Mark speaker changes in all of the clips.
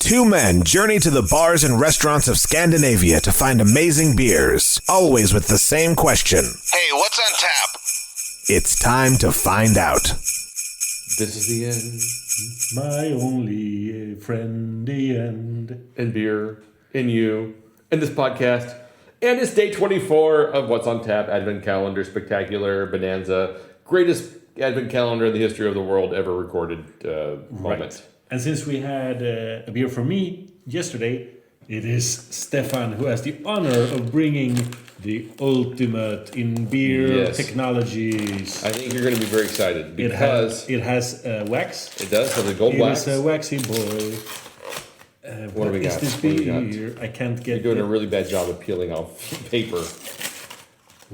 Speaker 1: Two men journey to the bars and restaurants of Scandinavia to find amazing beers, always with the same question.
Speaker 2: Hey, what's on tap?
Speaker 1: It's time to find out.
Speaker 3: This is the end.
Speaker 4: My only friend, the end.
Speaker 3: And beer, and you, and this podcast. And it's day 24 of What's on Tap Advent Calendar Spectacular Bonanza. Greatest Advent calendar in the history of the world ever recorded moment.
Speaker 4: Right. And since we had a beer from me yesterday, it is Stefan who has the honor of bringing the ultimate in beer technologies.
Speaker 3: I think you're going to be very excited because
Speaker 4: it has wax.
Speaker 3: It does have the gold wax.
Speaker 4: It's a waxy boy.
Speaker 3: What do we got?
Speaker 4: This beer? I can't get.
Speaker 3: You're doing a really bad job of peeling off paper.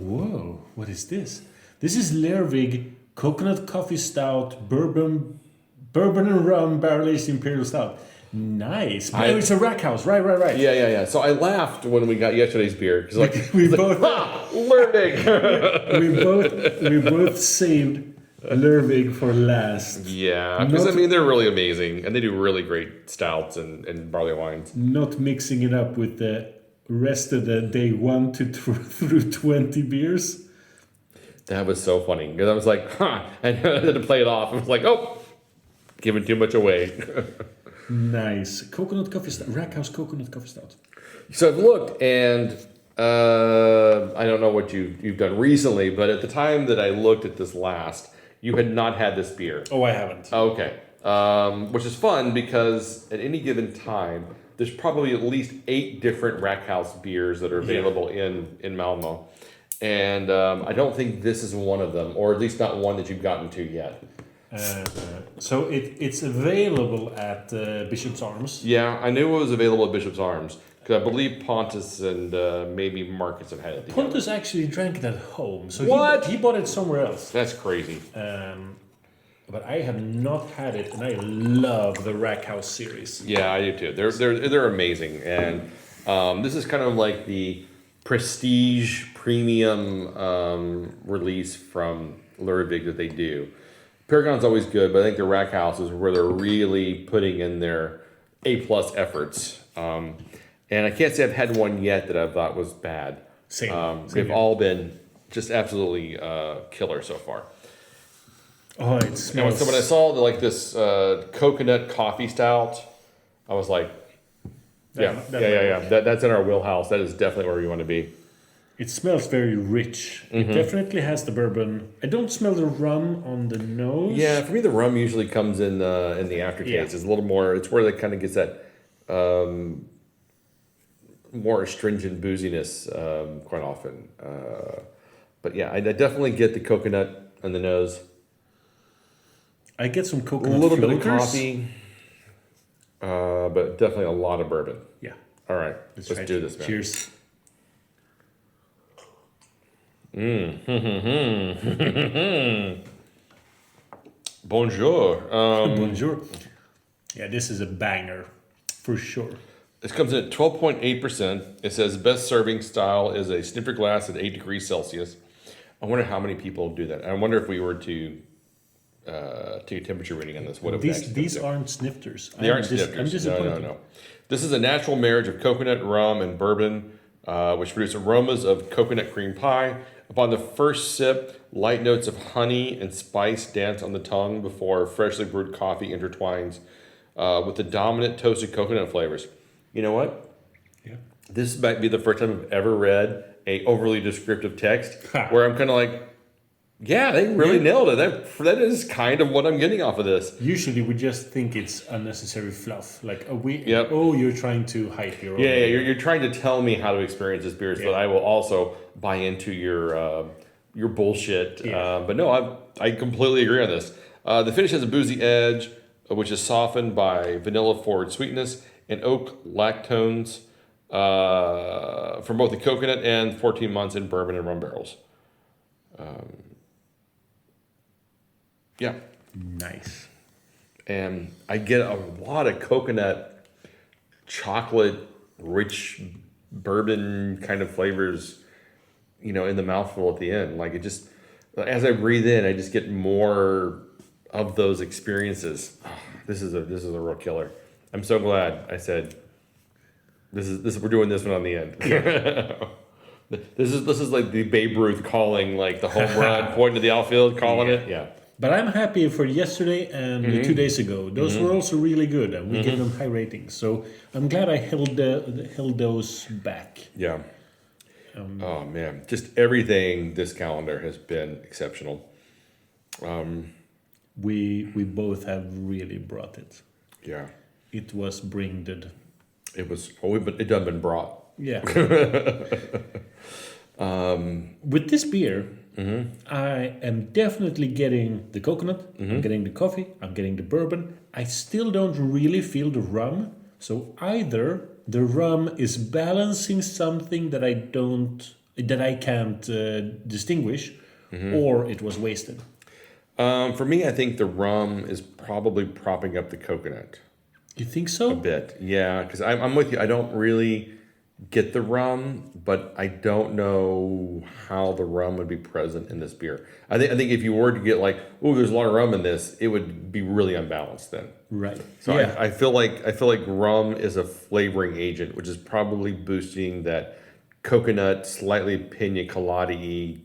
Speaker 4: Whoa! What is this? This is Lervig Coconut Coffee Stout, bourbon and rum barrel-aged imperial stout. Nice. It's a Rackhouse. Right.
Speaker 3: Yeah. So I laughed when we got yesterday's beer because
Speaker 4: we both
Speaker 3: Lervig.
Speaker 4: we both saved Lervig for last.
Speaker 3: Yeah, because they're really amazing and they do really great stouts and barley wines.
Speaker 4: Not mixing it up with the rest of the day 1 through 20 beers.
Speaker 3: That was so funny because I was like, and I had to play it off. I was like, giving too much away.
Speaker 4: Nice. Coconut coffee stout. Rackhouse coconut coffee stout.
Speaker 3: So I've looked and I don't know what you've done recently, but at the time that I looked at this last, you had not had this beer.
Speaker 4: Oh, I haven't.
Speaker 3: Okay. Which is fun because at any given time, there's probably at least 8 different Rackhouse beers that are available in Malmo. And I don't think this is one of them, or at least not one that you've gotten to yet.
Speaker 4: So it's available at Bishop's Arms.
Speaker 3: Yeah, I knew it was available at Bishop's Arms because I believe Pontus and maybe Marcus have had it together.
Speaker 4: Pontus actually drank it at home, so
Speaker 3: what?
Speaker 4: He bought it somewhere else.
Speaker 3: That's crazy.
Speaker 4: But I have not had it, and I love the Rackhouse series.
Speaker 3: Yeah, I do too. They're amazing, and this is kind of like the prestige premium release from Lervig that they do. Paragon's always good, but I think the Rackhouse is where they're really putting in their A+ efforts. And I can't say I've had one yet that I thought was bad.
Speaker 4: Same.
Speaker 3: They've all been just absolutely killer so far.
Speaker 4: Oh, it smells.
Speaker 3: So when I saw this coconut coffee stout, I was like, yeah. That's in our wheelhouse. That is definitely where we want to be.
Speaker 4: It smells very rich.
Speaker 3: Mm-hmm.
Speaker 4: It definitely has the bourbon. I don't smell the rum on the nose.
Speaker 3: Yeah, for me the rum usually comes in the aftertaste.
Speaker 4: Yeah.
Speaker 3: It's a little more. It's where it kind of gets that more astringent booziness quite often. But yeah, I definitely get the coconut on the nose.
Speaker 4: I get some coconut.
Speaker 3: A little bit
Speaker 4: floaters.
Speaker 3: of coffee, but definitely a lot of bourbon.
Speaker 4: Yeah.
Speaker 3: All right, let's do this, man.
Speaker 4: Cheers.
Speaker 3: Bonjour.
Speaker 4: Bonjour. Yeah, this is a banger for sure.
Speaker 3: This comes in at 12.8%. It says best serving style is a snifter glass at 8 degrees Celsius. I wonder how many people do that. I wonder if we were to take a temperature reading on this. What
Speaker 4: These aren't snifters.
Speaker 3: They aren't snifters.
Speaker 4: I'm disappointed.
Speaker 3: No. This is a natural marriage of coconut, rum, and bourbon, which produce aromas of coconut cream pie. Upon the first sip, light notes of honey and spice dance on the tongue before freshly brewed coffee intertwines with the dominant toasted coconut flavors. You know what?
Speaker 4: Yeah.
Speaker 3: This might be the first time I've ever read a overly descriptive text where I'm kind of like, yeah, they really nailed it. That is kind of what I'm getting off of this.
Speaker 4: Usually we just think it's unnecessary fluff. Like,
Speaker 3: Yep.
Speaker 4: you're trying to hype your own.
Speaker 3: Yeah, you're trying to tell me how to experience this beer, but I will also buy into your bullshit.
Speaker 4: Yeah.
Speaker 3: But no, I completely agree on this. The finish has a boozy edge, which is softened by vanilla forward sweetness and oak lactones from both the coconut and 14 months in bourbon and rum barrels. Yeah.
Speaker 4: Nice.
Speaker 3: And I get a lot of coconut, chocolate, rich bourbon kind of flavors, in the mouthful at the end. Like it just, as I breathe in, I just get more of those experiences. This is a real killer. I'm so glad I said this. We're doing this one on the end. This is like the Babe Ruth calling, like the home run, pointing to the outfield, calling it. Yeah.
Speaker 4: But I'm happy for yesterday and 2 days ago. Those were also really good, and we gave them high ratings. So I'm glad I held those back.
Speaker 3: Yeah. Oh man, just everything this calendar has been exceptional.
Speaker 4: We both have really brought it.
Speaker 3: Yeah.
Speaker 4: It was bringed.
Speaker 3: It was. Oh, it done been brought.
Speaker 4: Yeah. With this beer, I am definitely getting the coconut. I'm getting the coffee. I'm getting the bourbon. I still don't really feel the rum. So either the rum is balancing something that I can't distinguish, or it was wasted.
Speaker 3: For me, I think the rum is probably propping up the coconut
Speaker 4: You think so?
Speaker 3: a bit. Yeah, because I'm with you. I don't really get the rum, but I don't know how the rum would be present in this beer. I think if you were to get like, oh, there's a lot of rum in this, it would be really unbalanced then.
Speaker 4: Right.
Speaker 3: So
Speaker 4: yeah.
Speaker 3: I feel like rum is a flavoring agent, which is probably boosting that coconut, slightly pina colada-y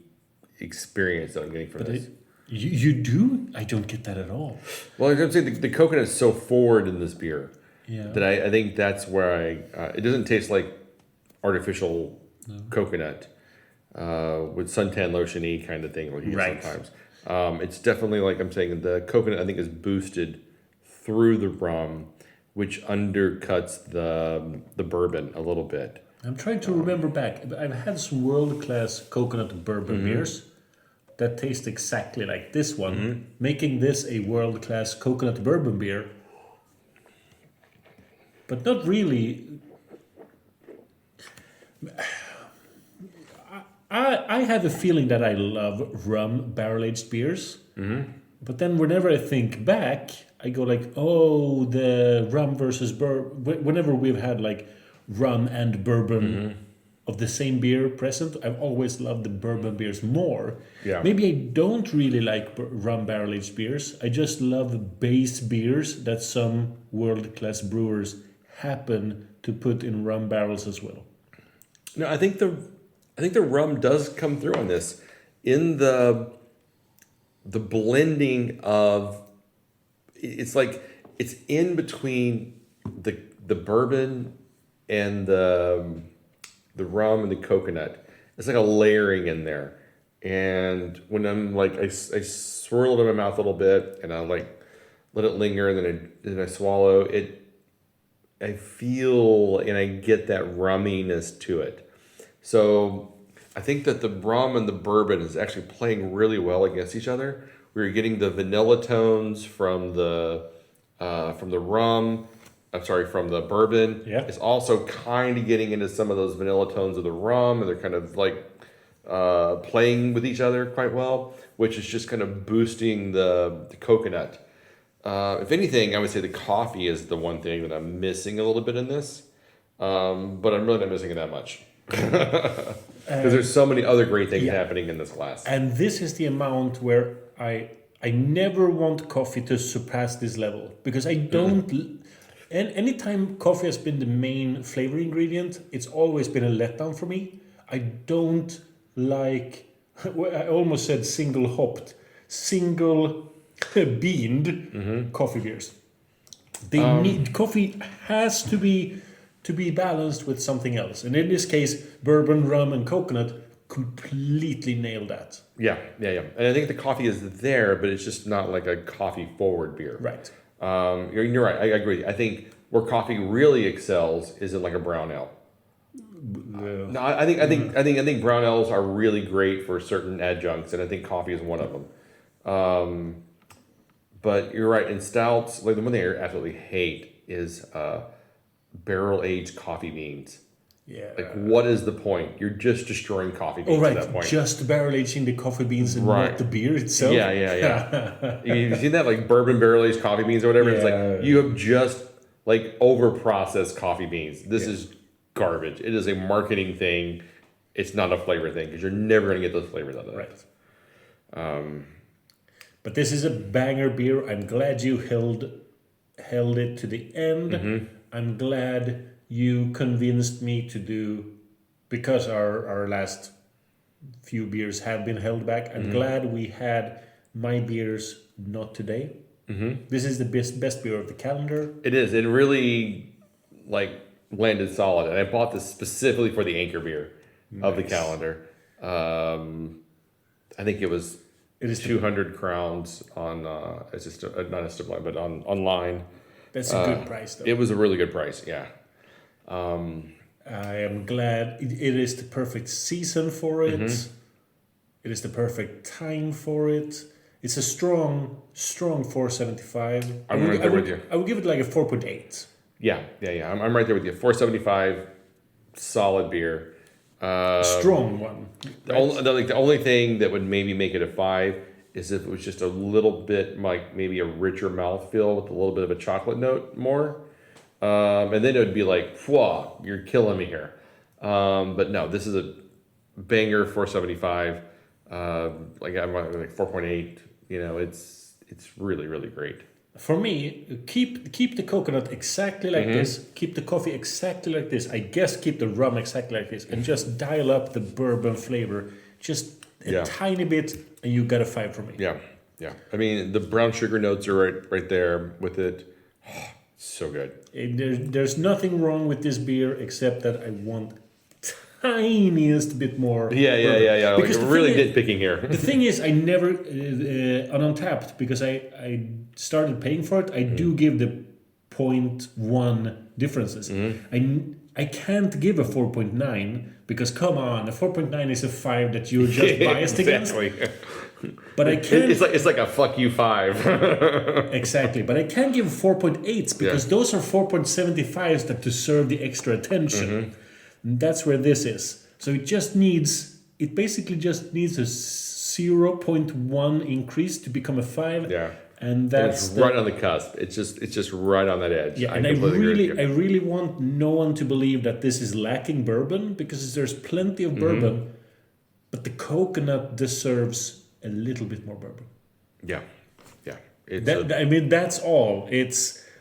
Speaker 3: experience that I'm getting from this.
Speaker 4: You do? I don't get that at all.
Speaker 3: Well, I'm saying the coconut is so forward in this beer
Speaker 4: Yeah.
Speaker 3: that I think that's where it doesn't taste like artificial coconut with suntan lotion-y kind of thing like you get
Speaker 4: Right.
Speaker 3: sometimes. It's definitely like I'm saying the coconut I think is boosted through the rum, which undercuts the bourbon a little bit.
Speaker 4: I'm trying to remember back. I've had some world-class coconut bourbon beers that taste exactly like this one, making this a world-class coconut bourbon beer. But not really. I have a feeling that I love rum barrel-aged beers. But then whenever I think back, I go like, oh, the rum versus bourbon. Whenever we've had like rum and bourbon of the same beer present, I've always loved the bourbon beers more.
Speaker 3: Yeah.
Speaker 4: Maybe I don't really like rum barrel-aged beers. I just love base beers that some world-class brewers happen to put in rum barrels as well.
Speaker 3: No, I think the rum does come through on this in the blending of. It's like it's in between the bourbon and the rum and the coconut. It's like a layering in there, and when I'm like I swirl it in my mouth a little bit, and I like let it linger, and then I swallow it. I feel and I get that rumminess to it. So I think that the rum and the bourbon is actually playing really well against each other. We're getting the vanilla tones from the rum. From the bourbon.
Speaker 4: Yeah.
Speaker 3: It's also kind of getting into some of those vanilla tones of the rum, and they're kind of like playing with each other quite well, which is just kind of boosting the coconut. If anything, I would say the coffee is the one thing that I'm missing a little bit in this, but I'm really not missing it that much because there's so many other great things happening in this glass.
Speaker 4: And this is the amount where I never want coffee to surpass this level, because I don't. And anytime coffee has been the main flavor ingredient, it's always been a letdown for me. I don't like. I almost said single hopped, single beaned coffee beers. They need coffee has to be balanced with something else, and in this case, bourbon, rum, and coconut completely nailed that.
Speaker 3: Yeah. And I think the coffee is there, but it's just not like a coffee forward beer.
Speaker 4: Right.
Speaker 3: You're right. I agree. I think where coffee really excels is in like a brown ale. No, I think brown ales are really great for certain adjuncts, and I think coffee is one of them. But you're right. In stouts, like the one thing I absolutely hate is barrel aged coffee beans.
Speaker 4: Yeah.
Speaker 3: Like, what is the point? You're just destroying coffee beans at that point.
Speaker 4: Just barrel aging the coffee beans and not the beer itself.
Speaker 3: Yeah. You've seen that, like bourbon barrel aged coffee beans or whatever.
Speaker 4: Yeah.
Speaker 3: It's like you have just like over processed coffee beans. This is garbage. It is a marketing thing. It's not a flavor thing because you're never going to get those flavors out of it.
Speaker 4: Right. But this is a banger beer. I'm glad you held held it to the end. I'm glad you convinced me to do, because our last few beers have been held back. I'm glad we had my beers not today. This is the best beer of the calendar.
Speaker 3: It is. It really landed solid, and I bought this specifically for the anchor beer of the calendar. I think it is 200 crowns on. It's just not a stipline, but online.
Speaker 4: That's a good price, though.
Speaker 3: It was a really good price. Yeah.
Speaker 4: I am glad it is the perfect season for it. It is the perfect time for it. It's a strong 475.
Speaker 3: I'm right there with you.
Speaker 4: I would give it like a 4.8.
Speaker 3: Yeah. I'm right there with you. 475, solid beer.
Speaker 4: Strong one. Right?
Speaker 3: The only thing that would maybe make it a 5 is if it was just a little bit like maybe a richer mouthfeel with a little bit of a chocolate note more. And then it would be like, whoa, you're killing me here. But no, this is a banger 475. I'm like 4.8. It's really, really great.
Speaker 4: For me, keep the coconut exactly like this. Keep the coffee exactly like this. I guess keep the rum exactly like this, and just dial up the bourbon flavor just a tiny bit, and you got a 5 from me.
Speaker 3: Yeah. I mean, the brown sugar notes are right there with it. So good.
Speaker 4: There's nothing wrong with this beer except that I want tiniest bit more.
Speaker 3: Yeah.
Speaker 4: Because
Speaker 3: like really nitpicking here.
Speaker 4: The thing is, I never on Untapped, because I started paying for it. I do give the 0.1 differences. I can't give a 4.9 because come on, a 4.9 is a 5 that you're just biased against. But I can.
Speaker 3: It's like a fuck you 5.
Speaker 4: Exactly, but I can give 4.8s because those are 4.75s that deserve the extra attention. And that's where this is. So it basically just needs a 0.1 increase to become a 5.
Speaker 3: Yeah.
Speaker 4: And that's
Speaker 3: right on the cusp. It's just right on that edge.
Speaker 4: Yeah, and I really want no one to believe that this is lacking bourbon, because there's plenty of bourbon, but the coconut deserves a little bit more bourbon.
Speaker 3: Yeah.
Speaker 4: That's all.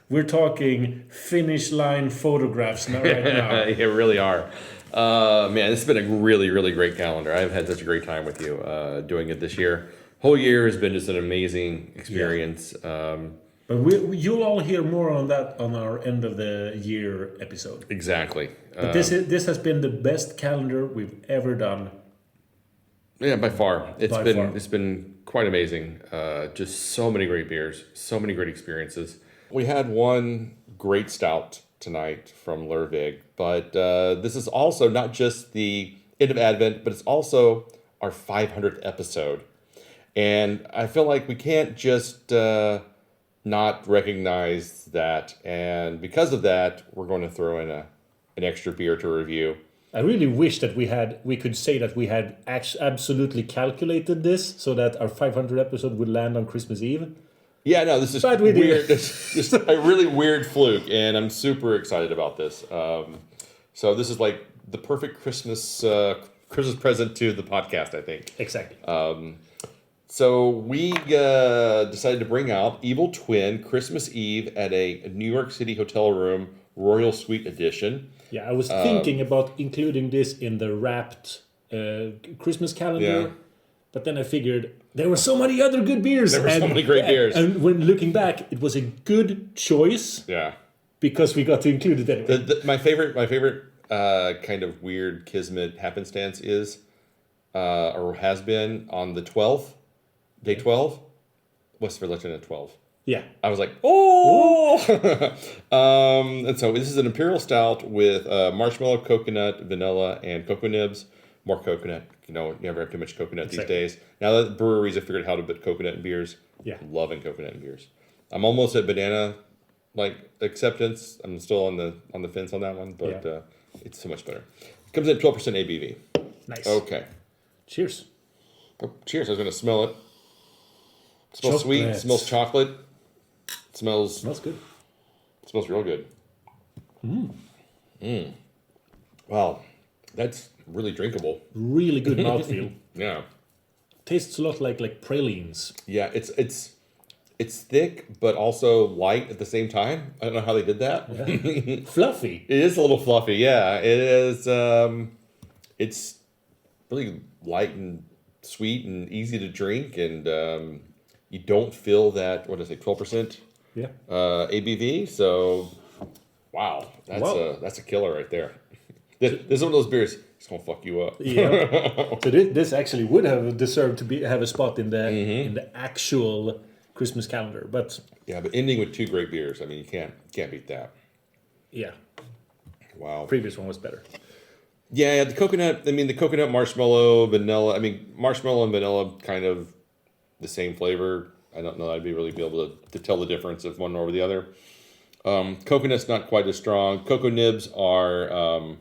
Speaker 4: We're talking finish line photographs right now.
Speaker 3: You really are. Man, this has been a really, really great calendar. I've had such a great time with you doing it this year. Whole year has been just an amazing experience.
Speaker 4: But you'll all hear more on that on our end of the year episode.
Speaker 3: Exactly.
Speaker 4: But this has been the best calendar we've ever done.
Speaker 3: Yeah, by far. It's been quite amazing. Just so many great beers, so many great experiences. We had one great stout tonight from Lervig, but this is also not just the end of Advent, but it's also our 500th episode. And I feel like we can't just not recognize that. And because of that, we're going to throw in an extra beer to review.
Speaker 4: I really wish that we could say that we had absolutely calculated this so that our 500th episode would land on Christmas Eve.
Speaker 3: Yeah, no, this is weird. It's just a really weird fluke, and I'm super excited about this. So this is like the perfect Christmas present to the podcast, I think.
Speaker 4: Exactly.
Speaker 3: So we decided to bring out eviltwin Christmas Eve at a New York City hotel room Royal Suite edition.
Speaker 4: Yeah, I was thinking about including this in the wrapped Christmas calendar.
Speaker 3: Yeah.
Speaker 4: But then I figured there were so many other good beers.
Speaker 3: There were so many great beers.
Speaker 4: And when looking back, it was a good choice.
Speaker 3: Yeah.
Speaker 4: Because we got to include it anyway.
Speaker 3: My favorite kind of weird kismet happenstance is, or has been, on the 12th, day 12, West Virginia at 12.
Speaker 4: Yeah.
Speaker 3: I was like, oh! And so this is an imperial stout with marshmallow, coconut, vanilla, and cocoa nibs. More coconut. You never have too much coconut these days. Now that breweries have figured out how to put coconut in beers, I'm loving coconut in beers. I'm almost at banana acceptance. I'm still on the fence on that one, but it's so much better. It comes in 12% ABV.
Speaker 4: Nice.
Speaker 3: Okay.
Speaker 4: Cheers.
Speaker 3: Oh, cheers. I was going to smell it. It smells sweet. It smells chocolate. It smells
Speaker 4: good.
Speaker 3: It smells real good. Wow. That's really drinkable.
Speaker 4: Really good mouthfeel.
Speaker 3: Yeah.
Speaker 4: Tastes a lot like pralines.
Speaker 3: Yeah, it's It's thick, but also light at the same time. I don't know how they did that.
Speaker 4: Yeah. Fluffy.
Speaker 3: It is a little fluffy, yeah. It is. It's really light and sweet and easy to drink, and you don't feel that. What did I say? 12%.
Speaker 4: Yeah.
Speaker 3: ABV. So, wow, that's a killer right there. This is one of those beers. It's gonna fuck you up.
Speaker 4: Yeah. So this actually would have deserved to have a spot in the actual Christmas calendar, but
Speaker 3: yeah, but ending with 2 great beers. I mean, you can't beat that.
Speaker 4: yeah.
Speaker 3: Wow.
Speaker 4: Previous one was better.
Speaker 3: Yeah, the coconut. I mean, the coconut, marshmallow, vanilla. I mean, marshmallow and vanilla kind of the same flavor. I don't know. I'd be able to tell the difference of one over the other. Coconut's not quite as strong. Cocoa nibs are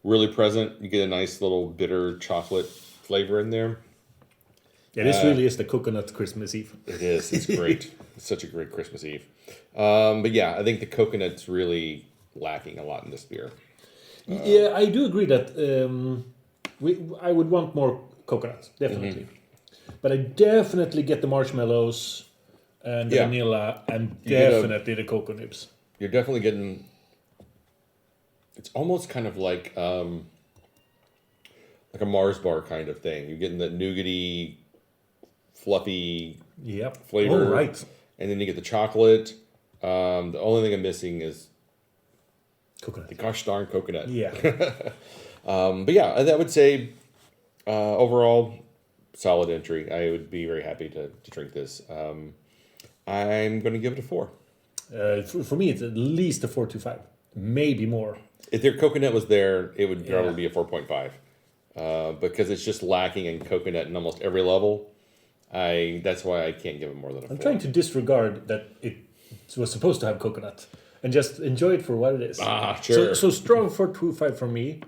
Speaker 3: really present. You get a nice little bitter chocolate flavor in there.
Speaker 4: Yeah, this really is the coconut Christmas Eve.
Speaker 3: It is. It's great. It's such a great Christmas Eve. But yeah, I think the coconut's really lacking a lot in this beer.
Speaker 4: Yeah, I do agree that I would want more coconut, definitely. But I definitely get the marshmallows and the vanilla, and definitely the cocoa nibs.
Speaker 3: You're definitely getting. It's almost kind of like a Mars bar kind of thing. You're getting that nougaty, fluffy flavor.
Speaker 4: Oh, right.
Speaker 3: And then you get the chocolate. The only thing I'm missing is
Speaker 4: coconut.
Speaker 3: The gosh darn coconut.
Speaker 4: Yeah.
Speaker 3: But yeah, I would say overall, solid entry. I would be very happy to drink this. I'm going to give it a 4.
Speaker 4: For me, it's at least a 4.25, maybe more.
Speaker 3: If their coconut was there, it would probably be a 4.5. Because it's just lacking in coconut in almost every level. That's why I can't give it more than a 4.
Speaker 4: I'm trying to disregard that it was supposed to have coconut and just enjoy it for what it is.
Speaker 3: Sure.
Speaker 4: So strong 4.25 from me,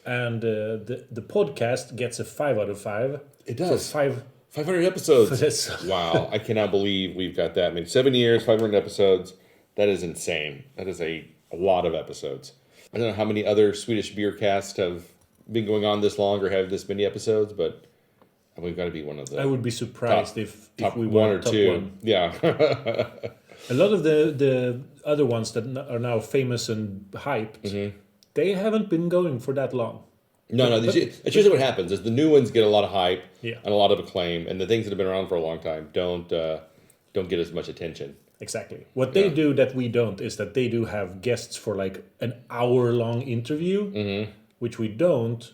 Speaker 4: and the podcast gets a 5 out of 5.
Speaker 3: It does.
Speaker 4: For
Speaker 3: 500 episodes. Wow, I cannot believe we've got that. I mean, 7 years, 500 episodes. That is insane. That is a lot of episodes. I don't know how many other Swedish beer casts have been going on this long or have this many episodes, but we've got to be one of the.
Speaker 4: I would be surprised if we
Speaker 3: one
Speaker 4: were
Speaker 3: or
Speaker 4: top
Speaker 3: two.
Speaker 4: One.
Speaker 3: Yeah.
Speaker 4: A lot of the other ones that are now famous and hyped, they haven't been going for that long.
Speaker 3: No, that's usually what happens. Is the new ones get a lot of hype
Speaker 4: Yeah.
Speaker 3: and a lot of acclaim, and the things that have been around for a long time don't get as much attention.
Speaker 4: Exactly. What they do that we don't is that they do have guests for like an hour-long interview, which we don't.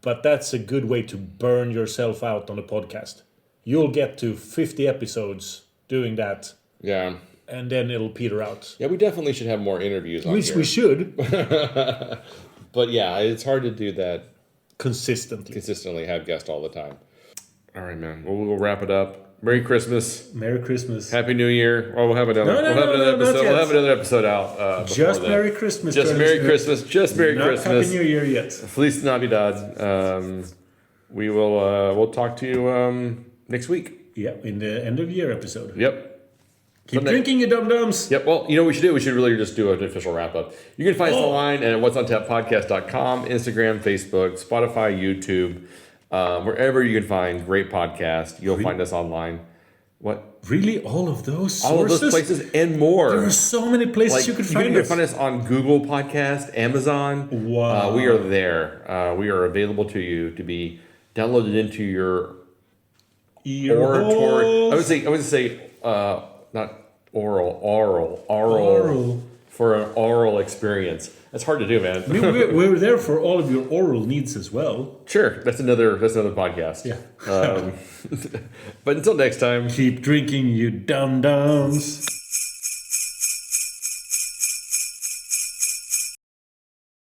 Speaker 4: But that's a good way to burn yourself out on a podcast. You'll get to 50 episodes doing that.
Speaker 3: Yeah.
Speaker 4: And then it'll peter out.
Speaker 3: Yeah, we definitely should have more interviews on
Speaker 4: Which
Speaker 3: here.
Speaker 4: we should.
Speaker 3: But yeah, it's hard to do that
Speaker 4: consistently.
Speaker 3: Have guests all the time. All right, man. Well, we'll wrap it up. Merry Christmas.
Speaker 4: Merry Christmas.
Speaker 3: Happy New Year. Well, we'll have another episode. We'll have another episode out.
Speaker 4: Just Merry Christmas.
Speaker 3: Just Merry Christmas. Just Merry Christmas.
Speaker 4: Happy New Year yet.
Speaker 3: Feliz Navidad. We will. We'll talk to you next week.
Speaker 4: Yeah, in the end of year episode.
Speaker 3: Yep.
Speaker 4: Keep drinking, you dum-dums.
Speaker 3: Yep. Well, you know what we should do? We should really just do an official wrap-up. You can find us online at what'sontappodcast.com, Instagram, Facebook, Spotify, YouTube, wherever you can find great podcasts. You'll find us online. What?
Speaker 4: Really? All of those sources?
Speaker 3: All of those places and more.
Speaker 4: There are so many places you could find us.
Speaker 3: You can find us on Google Podcast, Amazon.
Speaker 4: Wow.
Speaker 3: We are there. We are available to you to be downloaded into your oratory. I would say not oral for an oral experience. That's hard to do, man.
Speaker 4: We're there for all of your oral needs as well.
Speaker 3: Sure, that's another podcast.
Speaker 4: Yeah.
Speaker 3: But until next time,
Speaker 4: keep drinking, you dum-dums.